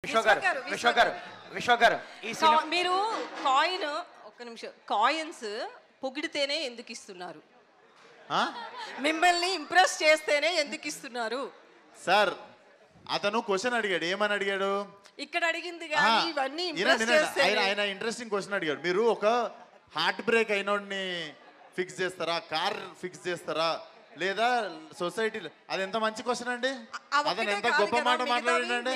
విశ్వ గారు మీరు కాయిన్ ఒక్క నిమిషం కాయిన్స్ పొగిడితేనే ఎందుకు ఇస్తున్నారు? మిమ్మల్ని ఇంప్రెస్ చేస్తేనే ఎందుకు ఇస్తున్నారు? సార్ అతను క్వశ్చన్ అడిగాడు, ఏమని అడిగాడు? ఇక్కడ అడిగింది కానీ ఇవన్నీ ఇంప్రెస్ చేస్తే ఆయన ఇంట్రెస్టింగ్ క్వశ్చన్ అడిగాడు. మీరు ఒక హార్ట్ బ్రేక్ అయినోడిని ఫిక్స్ చేస్తారా, కార్ ఫిక్స్ చేస్తారా, లేదా సొసైటీలో? అది ఎంత మంచి క్వశ్చన్ అండి, అతను ఎంత గొప్ప మాట మాట్లాడండి.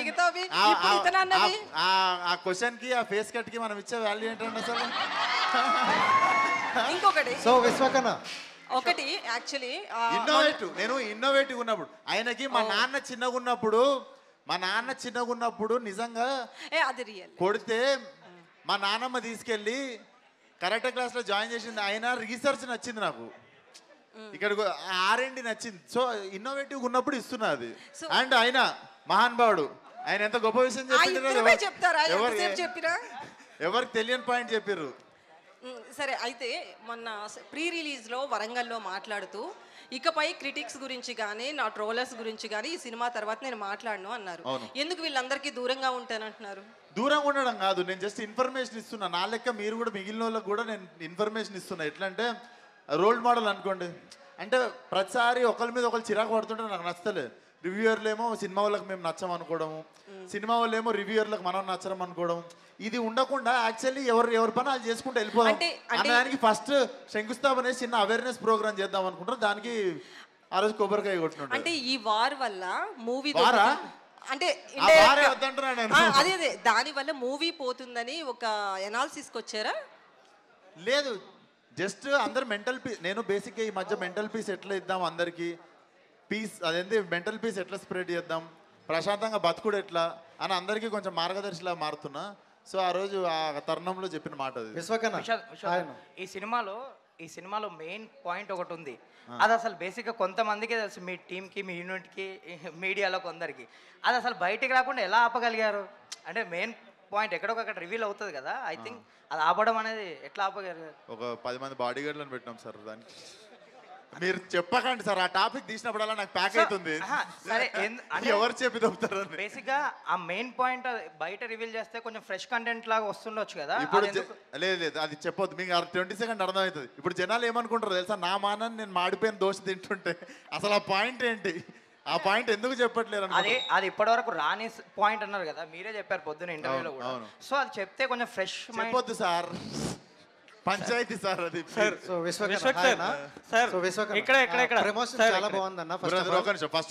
ఆ క్వశ్చన్ కి, ఆ ఫేస్ కట్ కి మనం ఇచ్చే వాల్యూ ఏంటండి అసలు? ఇంకొకటి ఒకటి యాక్చువల్లీ నేను ఇన్నోవేటివ్ ఉన్నప్పుడు ఆయనకి మా నాన్న చిన్నగా ఉన్నప్పుడు నిజంగా అది రియల్ కొడితే మా నాన్నమ్మ తీసుకెళ్ళి కరాటే క్లాస్ లో జాయిన్ చేసింది. ఆయన రీసెర్చ్ నచ్చింది నాకు, ఇక్కడ R&D నచ్చింది. సో ఇన్నోవేటివ్ ఉన్నప్పుడు ఇస్తున్నది. అండ్ ఆయన మహానుభావుడు, ఆయన ఎంత గొప్ప విషయం చెప్పారా? ఎవరికి తెలియని పాయింట్ చెప్పారు. సరే, అయితే మొన్న ప్రీ రిలీజ్లో వరంగల్లో మాట్లాడుతూ ఇకపై క్రిటిక్స్ గురించి కానీ నా ట్రోలర్స్ గురించి కానీ ఈ సినిమా తర్వాత నేను మాట్లాడను అన్నారు. ఎందుకు వీళ్ళందరికీ దూరంగా ఉంటానంటున్నారు? దూరంగా ఉండడం కాదు, నేను జస్ట్ ఇన్ఫర్మేషన్ ఇస్తున్నా. నా లెక్క మీరు కూడా మిగిలిన వాళ్ళకి కూడా నేను ఇన్ఫర్మేషన్ ఇస్తున్నా. ఎట్లా అంటే రోల్ మోడల్ అనుకోండి. అంటే ప్రతిసారి ఒకరి మీద ఒకరు చిరాకు పడుతుంటే నాకు నచ్చలేదు. రివ్యూయర్లు ఏమో సినిమా వాళ్ళకి మేము నచ్చం అనుకోవడము, సినిమా వాళ్ళు ఏమో రివ్యూయర్లకు మనం నచ్చడం అనుకోవడం, ఇది ఉండకుండా యాక్చువల్లీ ఎవరి పని వాళ్ళు చేసుకుంటూ వెళ్ళిపోదాం అన్న దానికి ఫస్ట్ శంకుస్థాపన చిన్న అవేర్నెస్ ప్రోగ్రామ్ చేద్దాం అనుకుంటారు. దానికి ఆ రోజు కొబ్బరికాయ కొట్టినట్టు. అంటే ఈ వార్ వల్ల మూవీ అంటే అదే దాని వల్ల మూవీ పోతుందని ఒక ఎనాలిసిస్కి వచ్చారా? లేదు, జస్ట్ అందరు మెంటల్ పీస్. నేను బేసిక్గా ఈ మధ్య మెంటల్ పీస్ ఎట్లా ఇద్దాం అందరికి, పీస్ అదేంటి మెంటల్ పీస్ ఎట్లా స్ప్రెడ్ చేద్దాం, ప్రశాంతంగా బతుకుడు ఎట్లా అని అందరికీ కొంచెం మార్గదర్శిలా మారుతున్నా. సో ఆ రోజు ఆ తరుణంలో చెప్పిన మాట అది. ఈ సినిమాలో మెయిన్ పాయింట్ ఒకటి ఉంది. అది అసలు బేసిక్గా కొంతమందికి తెలుసు, మీ టీంకి, మీ యూనిట్కి, మీడియాలో కొందరికి. అది అసలు బయటికి రాకుండా ఎలా ఆపగలిగారు? అంటే మెయిన్ పాయింట్ ఎక్కడొకక్కడ రివీల్ అవుతుంది కదా. ఐ థింక్ అది ఆపడం అనేది ఎట్లా ఆపగలిగారు? ఒక 10 మంది బాడీ గార్డ్లను పెట్టినాం సార్. దానికి మీరు చెప్పకండి సార్, ఆ టాపిక్ తీసినప్పుడల్లా నాకు ప్యాక్ అవుతుంది. సరే, ఎవరు చెప్పి తప్పుతారు? బేసిక్గా ఆ మెయిన్ పాయింట్ బయట రివీల్ చేస్తే కొంచెం ఫ్రెష్ కంటెంట్ లాగా వస్తుండొచ్చు కదా. ఇప్పుడు లేదు అది చెప్పొద్దు, మీకు 20 సెకండ్ అర్థమవుతుంది. ఇప్పుడు జనాలు ఏమనుకుంటారు తెలుసా, నా మానాన్ని నేను మాడిపోయిన దోశ తింటుంటే అసలు ఆ పాయింట్ ఏంటి, ఆ పాయింట్ ఎందుకు చెప్పట్లేరు? అది ఇప్పటివరకు రాని పాయింట్ అన్నారు కదా, మీరే చెప్పారు పొద్దున ఇంటర్వ్యూలో కూడా. సో అది చెప్తే కొంచెం ఫ్రెష్ చెప్పొద్దు సార్, పంచాయతీ సార్ అది. ఫస్ట్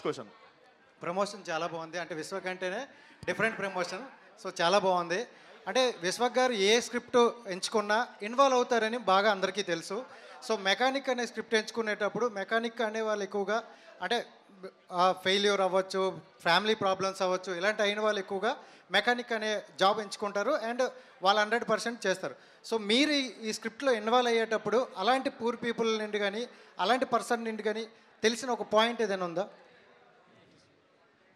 క్వశ్చన్, ప్రమోషన్ చాలా బాగుంది. అంటే విశ్వక్ అంటేనే డిఫరెంట్ ప్రమోషన్. సో చాలా బాగుంది. అంటే విశ్వక్ గారు ఏ స్క్రిప్ట్ ఎంచుకున్నా ఇన్వాల్వ్ అవుతారని బాగా అందరికీ తెలుసు. సో మెకానిక్ అనే స్క్రిప్ట్ ఎంచుకునేటప్పుడు మెకానిక్ అనే వాళ్ళు ఎక్కువగా అంటే ఫెయిల్యూర్ అవ్వచ్చు, ఫ్యామిలీ ప్రాబ్లమ్స్ అవ్వచ్చు, ఇలాంటి అయిన వాళ్ళు ఎక్కువగా మెకానిక్ అనే జాబ్ ఎంచుకుంటారు అండ్ వాళ్ళు 100% చేస్తారు. సో మీరు ఈ స్క్రిప్ట్లో ఇన్వాల్వ్ అయ్యేటప్పుడు అలాంటి పూర్ పీపుల్ నుండి కానీ అలాంటి పర్సన్ నుండి కానీ తెలిసిన ఒక పాయింట్ ఏదైనా ఉందా?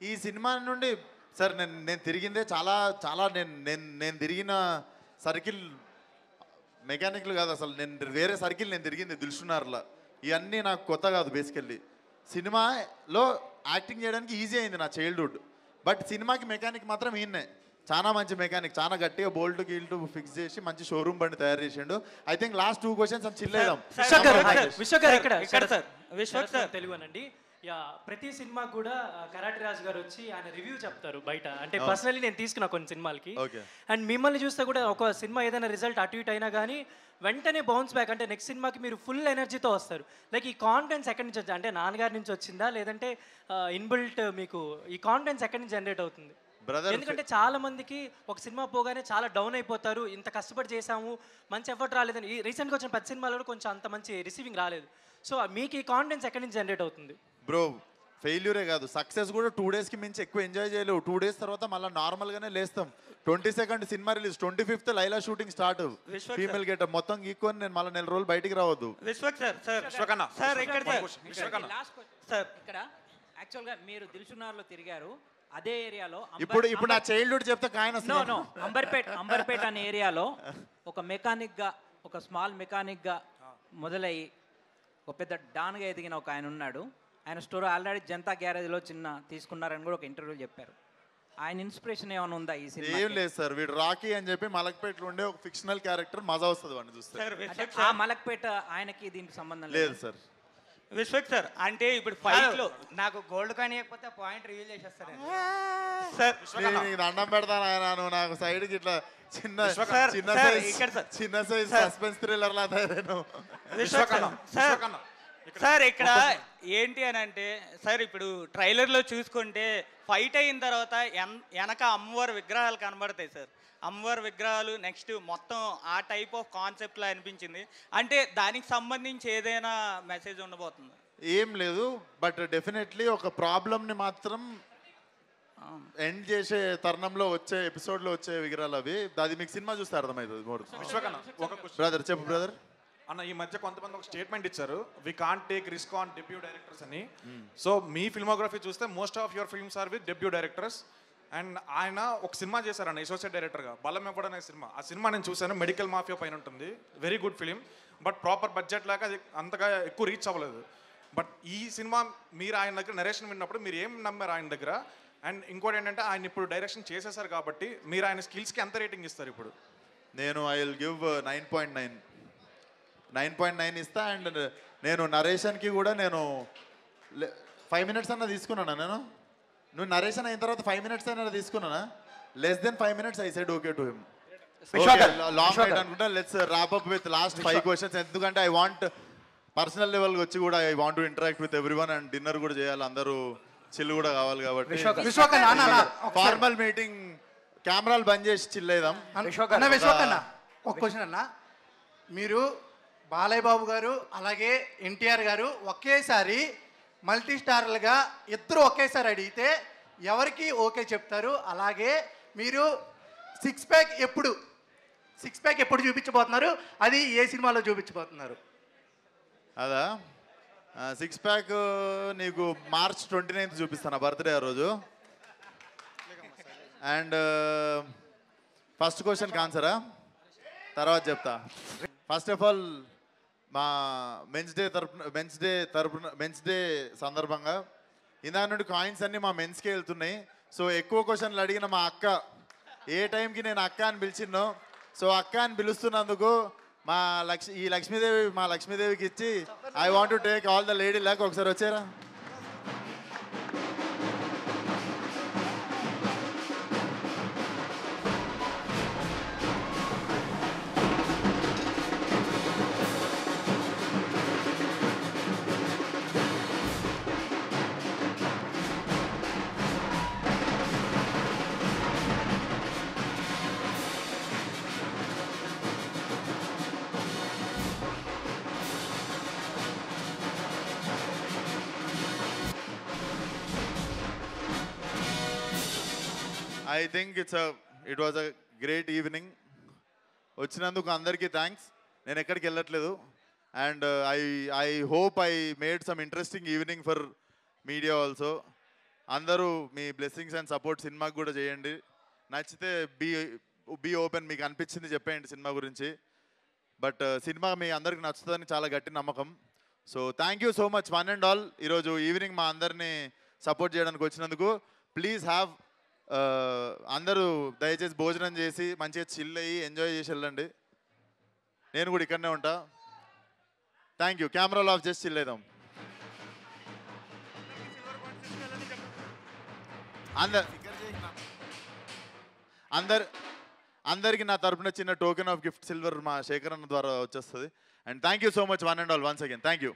ఈ సినిమా నుండి సార్ నేను తిరిగిందే చాలా నేను తిరిగిన సర్కిల్ మెకానిక్లు కాదు అసలు. నేను వేరే సర్కిల్ నేను తిరిగింది దిల్సునార్లా. ఇవన్నీ నాకు కొత్త కాదు. బేసికల్లీ సినిమాలో యాక్టింగ్ చేయడానికి ఈజీ అయింది నా చైల్డ్హుడ్. బట్ సినిమాకి మెకానిక్ మాత్రం ఈయన్నే. చాలా మంచి మెకానిక్, చాలా గట్టిగా బోల్ట్ గీల్ట్ ఫిక్స్ చేసి మంచి షోరూమ్ బండి తయారు చేసిండు. ఐ థింక్ లాస్ట్ 2 క్వశ్చన్స్ అని చిల్లేదాం. తెలుగునండి. ప్రతి సినిమా కూడా కరాటే రాజు గారు వచ్చి ఆయన రివ్యూ చెప్తారు బయట. అంటే పర్సనలీ నేను తీసుకున్నా కొన్ని సినిమాలకి. అండ్ మిమ్మల్ని చూస్తే కూడా ఒక సినిమా ఏదైనా రిజల్ట్ అటు ఇటు అయినా కానీ వెంటనే బౌన్స్ బ్యాక్, అంటే నెక్స్ట్ సినిమాకి మీరు ఫుల్ ఎనర్జీతో వస్తారు. లైక్ ఈ కాన్ఫిడెన్స్ ఎక్కడి నుంచి వచ్చింది? అంటే నాన్నగారి నుంచి వచ్చిందా, లేదంటే ఇన్బిల్ట్ మీకు ఈ కాన్ఫిడెన్స్ ఎక్కడి నుంచి జనరేట్ అవుతుంది? ఎందుకంటే చాలా మందికి ఒక సినిమా పోగానే చాలా డౌన్ అయిపోతారు. ఇంత కష్టపడి చేసాము, మంచి ఎఫర్ట్ రాలేదని. ఈ రీసెంట్గా వచ్చిన 10 సినిమాలలో కొంచెం అంత మంచి రిసీవింగ్ రాలేదు. సో మీకు ఈ కాన్ఫిడెన్స్ ఎక్కడి నుంచి జనరేట్ అవుతుంది? బ్రో ఫెయిల్యూరే కాదు, సక్సెస్ కూడా 2 డేస్కి మించి ఎక్కువ ఎంజాయ్ చేయలేవు. 2 డేస్ తర్వాత మళ్ళీ నార్మల్గానే లేస్తాం. 22nd cinema release, 25th Laila shooting start, female getup మొత్తం గీక్కొని నేను మళ్ళీ 4 రోజులు బయటికి రావద్దు. ఇక్కడ యాక్చువల్గా మీరు దిల్సునార్లో తిరిగారు, అదే ఏరియాలో ఇప్పుడు నా చైల్డ్హుడ్ చెప్తే కాయన అంబర్పేట అనే ఏరియాలో ఒక మెకానిక్గా, ఒక స్మాల్ మెకానిక్గా మొదలయ్యి ఒక పెద్ద డాన్గా ఎదిగిన ఒక ఆయన ఉన్నాడు. ఆయన స్టోర్ ఆల్రెడీ జనతా గ్యారేజ్లో చిన్న తీసుకున్నారని కూడా ఒక ఇంటర్వ్యూలో చెప్పారు. ఆయన ఇన్స్పిరేషన్ ఏమైనా ఉందా ఈ సినిమా? ఏం లేదు సార్, వీడు రాకీ అని చెప్పి మలక్పేటలో ఉండే ఒక ఫిక్షనల్ క్యారెక్టర్, మజా వస్తుంది వాడిని చూస్తే. ఆ మలక్పేట ఆయనకి దీనికి సంబంధం లేదు సార్. విశ్వక్ సార్, అంటే ఇప్పుడు ఫైట్ లో నాకు గోల్డ్ కాయిన్ ఇవ్వకపోతే పాయింట్ రివీల్ చేసేస్తారు సార్ నీకు దండం పెడతాను ఆయన, నువ్వు నాకు సైడ్కి ఇట్లా చిన్న సార్, చిన్న సార్, సైజ్ ఇక్కడ సార్. చిన్న సైజ్ సస్పెన్స్ థ్రిల్లర్ లా తయారైనావు. సార్ ఇక్కడ ఏంటి అని అంటే సార్, ఇప్పుడు ట్రైలర్లో చూసుకుంటే ఫైట్ అయిన తర్వాత వెనక అమ్మవారి విగ్రహాలు కనబడతాయి సార్. అమ్మవారి విగ్రహాలు నెక్స్ట్ మొత్తం ఆ టైప్ ఆఫ్ కాన్సెప్ట్లో అనిపించింది. అంటే దానికి సంబంధించి ఏదైనా మెసేజ్ ఉండబోతుంది? ఏం లేదు, బట్ డెఫినెట్లీ ఒక ప్రాబ్లమ్ని మాత్రం ఎండ్ చేసే తరుణంలో వచ్చే ఎపిసోడ్లో వచ్చే విగ్రహాలు అవి. అది మీకు సినిమా చూస్తే అర్థమవుతుంది. విశ్వకన్న ఒక బ్రదర్ చెప్పు బ్రదర్. అన్న, ఈ మధ్య కొంతమంది ఒక స్టేట్మెంట్ ఇచ్చారు, we can't take risk on debut directors అని. సో మీ ఫిల్మోగ్రఫీ చూస్తే most of your films are with debut directors. And ఆయన ఒక సినిమా చేశారన్న అసోసియేట్ డైరెక్టర్గా, బలం ఎప్పుడు అనే సినిమా. ఆ సినిమా నేను చూశాను, మెడికల్ మాఫియా పైన ఉంటుంది. Very good film, but proper budget లేక అది అంతగా ఎక్కువ రీచ్ అవ్వలేదు. బట్ ఈ సినిమా మీరు ఆయన దగ్గర నరేషన్ విన్నప్పుడు మీరు ఏం నమ్మారు ఆయన దగ్గర? అండ్ ఇంకోటి ఏంటంటే ఆయన ఇప్పుడు డైరెక్షన్ చేసేసారు కాబట్టి మీరు ఆయన స్కిల్స్కి ఎంత రేటింగ్ ఇస్తారు ఇప్పుడు? నేను ఐ విల్ గివ్ 9.9 ఇస్తా. అండ్ నేను నరేషన్కి కూడా నేను 5 minutes అన్నా తీసుకున్నానా? నువ్వు నరేషన్ అయిన తర్వాత 5 minutes అయినా తీసుకున్నానా? Less than 5 minutes I said okay to him. Long right అనుకుంటా. Let's wrap up with last 5 questions. ఎందుకంటే ఐ వాంట్ పర్సనల్ లెవెల్కి వచ్చి కూడా I want to interact with everyone. And dinner కూడా చేయాలి, అందరూ చిల్ కూడా కావాలి కాబట్టి. ఫార్మల్ మీటింగ్, కెమెరాలు బంద్ చేసి చిల్లేదాం. విశ్వకన్న ఒక క్వశ్చన్ అన్న, మీరు బాలయ్య బాబు గారు అలాగే ఎన్టీఆర్ గారు ఒకేసారి మల్టీ స్టార్లుగా ఇద్దరు ఒకేసారి అడిగితే ఎవరికి ఓకే చెప్తారు? అలాగే మీరు సిక్స్ ప్యాక్ ఎప్పుడు చూపించబోతున్నారు? అది ఏ సినిమాలో చూపించబోతున్నారు? అదా, 6 pack నీకు March 29th చూపిస్తాను, బర్త్డే ఆ రోజు. అండ్ ఫస్ట్ క్వశ్చన్కి ఆన్సరా తర్వాత చెప్తా. ఫస్ట్ ఆఫ్ ఆల్ మా మెన్స్ డే సందర్భంగా ఇందా నుండి కాయిన్స్ అన్నీ మా మెన్స్కే వెళ్తున్నాయి. సో ఎక్కువ క్వశ్చన్లు అడిగిన మా అక్క ఏ టైంకి నేను అక్క అని పిలిచిన్నో, సో అక్క అని పిలుస్తున్నందుకు మా లక్ష్మీదేవికి ఇచ్చి I want to take all the lady luck. ఒకసారి వచ్చారా? I think it was a great evening. వచ్చినందుకు అందరికీ థ్యాంక్స్. నేను ఎక్కడికి వెళ్ళట్లేదు. And I hope I made some interesting evening for media also. అందరూ మీ బ్లెస్సింగ్స్ అండ్ సపోర్ట్ సినిమాకి కూడా చేయండి. నచ్చితే బీ ఓపెన్, మీకు అనిపించింది చెప్పేయండి సినిమా గురించి. బట్ సినిమా మీ అందరికి నచ్చుతుందని చాలా గట్టి నమ్మకం. So thank you so much one and all. ఈరోజు ఈవినింగ్ మా అందరినీ సపోర్ట్ చేయడానికి వచ్చినందుకు. ప్లీజ్ హ్యావ్ అందరూ దయచేసి భోజనం చేసి మంచిగా చిల్ అయ్యి ఎంజాయ్ చేసి వెళ్ళండి. నేను కూడా ఇక్కడనే ఉంటా. Thank you. కెమెరాలు ఆఫ్ చేసి చిల్ అవుదాం. అందరికి నా తరపున చిన్న టోకెన్ ఆఫ్ గిఫ్ట్ సిల్వర్ మా శేఖర్ అన్న ద్వారా వచ్చేస్తుంది. And thank you so much one and all once again. Thank you.